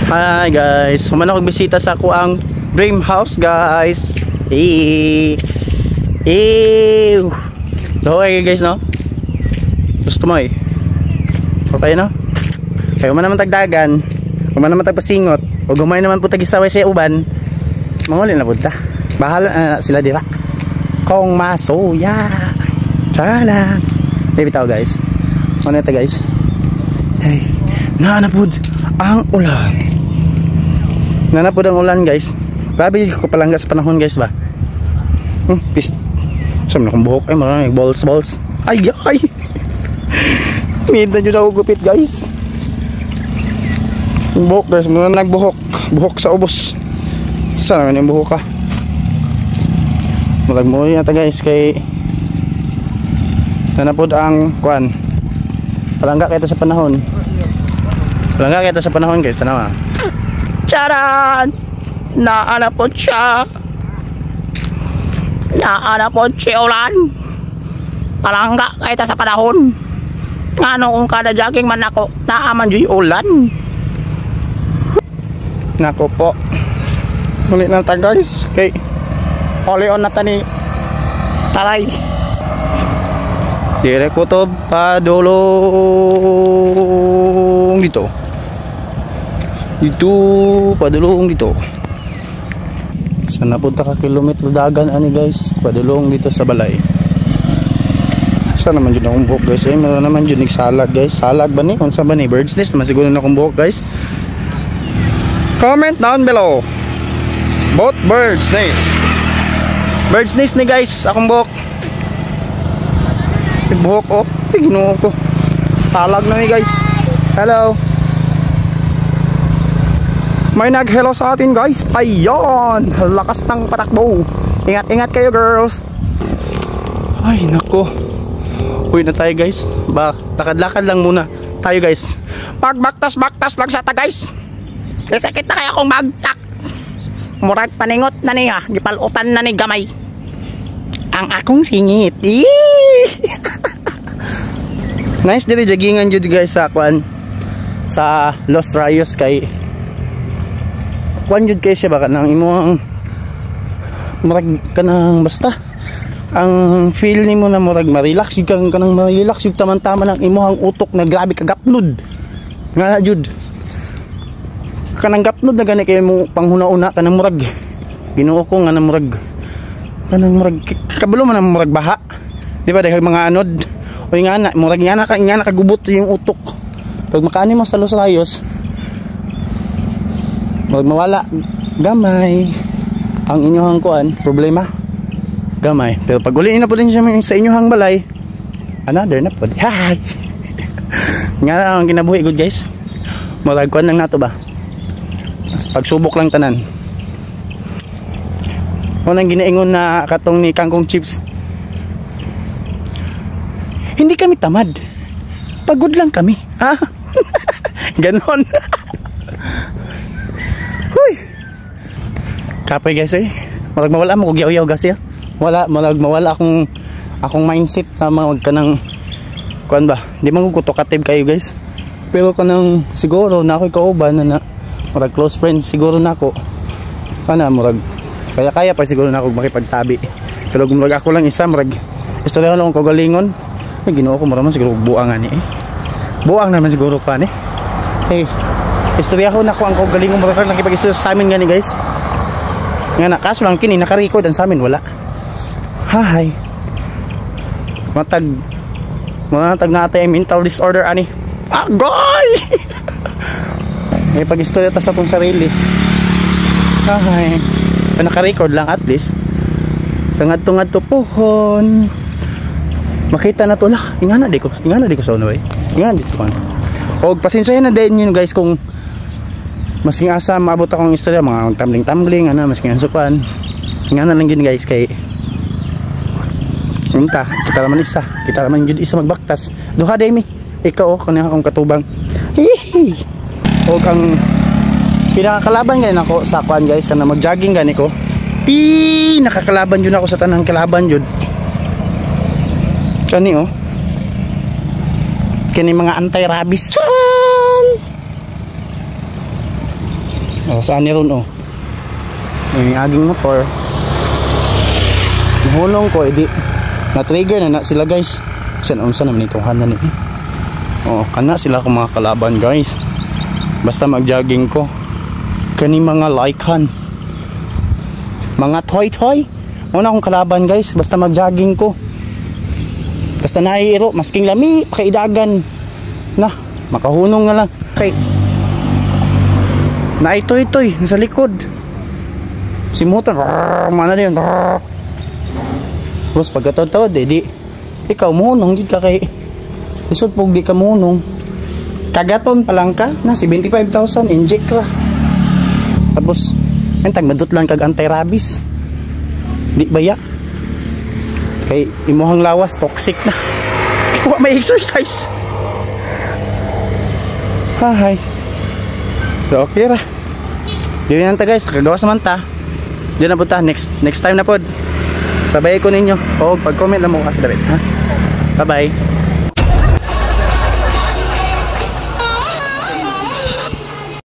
Hi guys, humana ko bisita sa ako ang dream house guys. Okay guys no. Gusto mo okay no? Kaya humana naman tagdagan, humana naman tagpasingot, o gumay naman po tagisaway sa uban. Mangulin na punta. Bahala sila dira. Kong masuya. Tara. Bitaw guys. Ano ito guys? Hey, nanapod ang ulan. Nanapod ang ulan guys. Grabe ko palangga sa panahon guys ba. Pist. Sama na kong buhok. Ay maraming balls. Ay. Minta nyo na ako gupit guys. Yung buhok guys. Muna nagbuhok. Buhok sa ubos. Saan naman yung buhok ka? Malagmuli nata guys. Kay nanapod ang kuan. Palangga kita sa panahon. Palangga kita sa panahon guys. Tanawa. Charan! Naanapod siya. Naanapod siya ulan. Palangga kita sa panahon. Ngano kung kada jogging man ako, naaman dyan yung ulan. Nako po. Ulit na ta guys. Okay. Oli on na ta ni Taray. Dire kutob padulong dito. Padulong dito. Sana punta ka kilometro dagan ani guys. Padulong dito sa balay. Sana naman dyan akong buhok guys. Meron naman dyan nagsalag guys. Salag ba ni? Unsa ba ni? Bird's nest naman siguro na akong buhok guys. Comment down below. Both bird's nest. Bird's nest ni guys. Akong buhok. Buhok oh. Ginuo ko. Salag na ni guys. Hello. May nag-hello sa atin guys. Ayun. Lakas ng patakbo. Ingat-ingat kayo girls. Ay nako. Uy na tayo guys. Lakad-lakad lang muna tayo guys. Pagbaktas-baktas lang sa ta guys. Kasi kita kaya kong magtak. Murag paningot na niya. Gipalutan na ni gamay. Ang akong singit. Nice dito joggingan jud guys sa kwan. Sa Los Rayos kay kwan jud kay siya baka nang imong murag kanang basta ang feel nimo na murag ma-relax jud kang kanang ma-relax jud taman-taman ang imong utok na grabe kagapnod nga jud kanang gapnod na gani kay mo panghuna-una kanang murag Ginoo ko nga na murag kanang murag kabalo man ang murag baha di ba dahil mga anod o nga na murag nga na kagubot yung utok pag makaani mo sa Los Rayos mawala gamay ang inyong kuan problema gamay pero pag uli na po din siya sa inyong balay another na po hi nga ang kinabuhi good guys murag kuan lang nato ba mas pagsubok lang tanan unang ginaingon na katong ni Kangkong Chips hindi kami tamad pagod lang kami ha ganon. Kapay guys malag mawala mo kog yaw-yaw gas ya. Malag mawala akong mindset sa mga kanang kuan ba. Di man ko talkative kayo guys. Pero kanang siguro na ako'y kauban na murag close friends siguro nako. Kana murag kaya pa siguro na ako makipagtabi. Pero murag ako lang isa murag istorya lang ko galingon. Ay Ginoo ko maraman siguro buang ani Buang naman siguro ko ani. Hey, istorya ko nako ang galingon murag nakipag-istorya sa amin gani guys. Nga na kaso lang kini naka-record ang sa amin wala. Hi. Matag natay mental disorder ani. Agoy. May pag-istorya ta sa tong sarili. Hi. Naka-record lang at least. Sa ngadto pohon. Makita na to la. Ingana di ko sa unaway. Ingana di sa pan. Og pasensyahan na din yun guys kung masing asa maabot akong istorya mga tumbling masing sukuan nga na lang yun guys kay unta kita naman yun isa magbaktas duha day mi ikaw kanya akong katubang hihi o ang pinakakalaban ganyan ako sa kuan guys kana mag-jogging gani ko nakakalaban yun ako sa tanang kalaban yun kani kani mga anti-rabies Saan ni ron oh. Yung aging motor. Hulong ko edi na-trigger na sila guys. Saan unsa naman itong hanan ni. Oh, kana sila kung mga kalaban guys. Basta mag-jogging ko. Kani mga laikhan. Mga toy. Una akong kalaban guys, basta mag-jogging ko. Basta naiiro, masking lami, pakaidagan. Na, makahunong na lang. Okay. Naitoy-toy, nasa likod. Si motor, mana din. Tapos pagkatawad, di ikaw munong, di ka kay isot pog di ka munong. Kagaton pa lang ka, na 75,000, inject ka. Tapos, entag madut lang kag anti-rabies. Di baya. Kay imuhang lawas, toxic na. Wa may exercise. Hi. So, okay ra. Dili na ta guys, kagawas man ta. Diyan na po ta, next time na pod. Sabay ko ninyo. O, pag-comment na mo kasi David. Ha? Bye-bye.